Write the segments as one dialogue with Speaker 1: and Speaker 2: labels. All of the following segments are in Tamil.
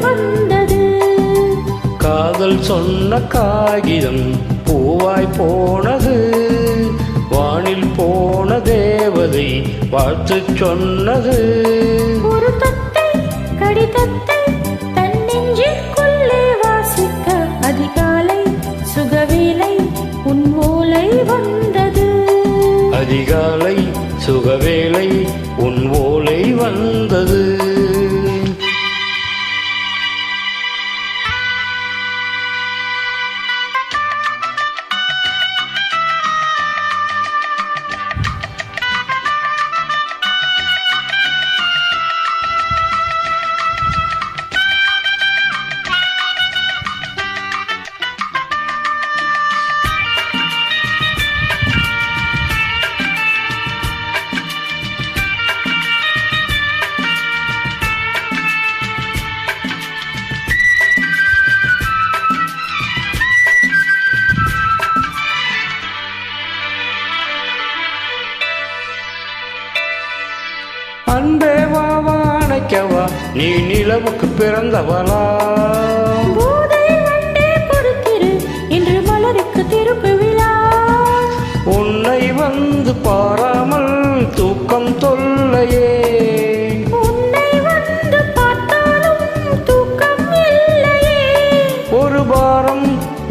Speaker 1: வந்தது.
Speaker 2: காதல் சொன்ன காகிதம் பூவாய் போனது. வானில் போன தேவதை வாழ்த்து சொன்னது.
Speaker 1: ஒரு தத்தை கடிதத்தை தன் நெஞ்சிற்குள்ளே வாசிக்க அதிகாலை சுகவேளை உன் ஓலை வந்தது.
Speaker 2: அதிகாலை சுகவேளை உன் ஓலை வந்தது. அன்பே வாவா அணைக்கவா நீ நிலவுக்கு பிறந்தவளா.
Speaker 1: போதை வண்டே பொறுத்திரு இன்று மலருக்கு திருப்பு விழா.
Speaker 2: உன்னை வந்து பாராமல் தூக்கம் தொல்லையே.
Speaker 1: உன்னை வந்து பார்த்தாலும் தூக்கம் இல்லையே.
Speaker 2: ஒரு பாரம்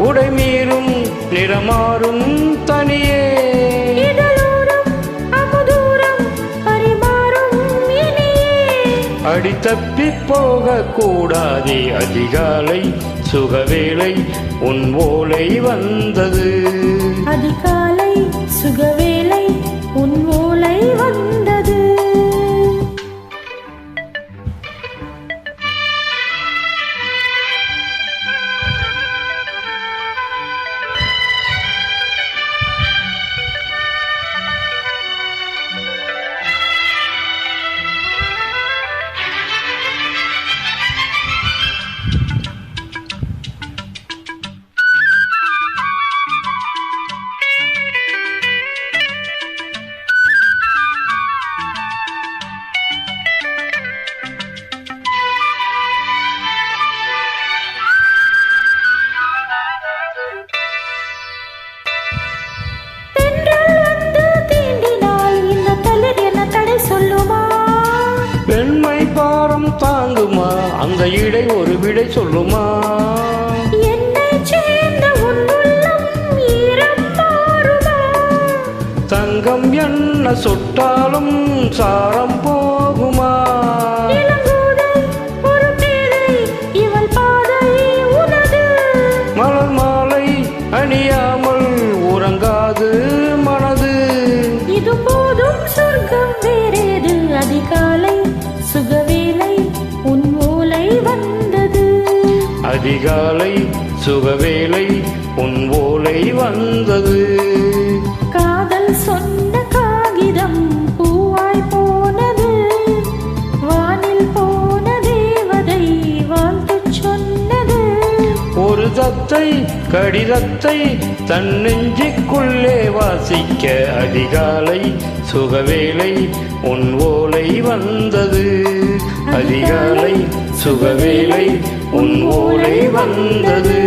Speaker 2: உடை மீறும் நிறமாறும் தனியே. அடி தப்பி போக கூடாதே. அதிகாலை சுகவேளை உன் ஓலை வந்தது.
Speaker 1: அதிகாலை சுகவேளை உன் ஓலை வந்தது.
Speaker 2: பெண்மை பாரம் தாங்குமா அந்த இடை ஒரு விடை சொல்லுமா.
Speaker 1: என்னை சேர்ந்த உள்ளம் ஈரம் மாறுமா.
Speaker 2: தங்கம் என்ன சுட்டாலும் சாரம் போகுமா.
Speaker 1: ஒரு பேரை இவள் பாதை உனது.
Speaker 2: மலர் மாலை அணியாமல் உறங்காது மனது.
Speaker 1: இது போதும் சொர்க்கம் வேறேது. அதிகாலை சுகவேளை உன் ஓலை வந்தது.
Speaker 2: அதிகாலை சுகவேளை உன் ஓலை வந்தது.
Speaker 1: காதல் சொன்ன காகிதம் பூவாய் போனது. வானில் போன தேவதை வாழ்த்து சொன்னது.
Speaker 2: ஒரு தத்தை கடிதத்தை தன் நெஞ்சுக்குள்ளே வாசிக்க அதிகாலை சுகவேளை உன் ஓலை வந்தது. அதிகாலை சுகவேளை உன் ஓலை வந்தது.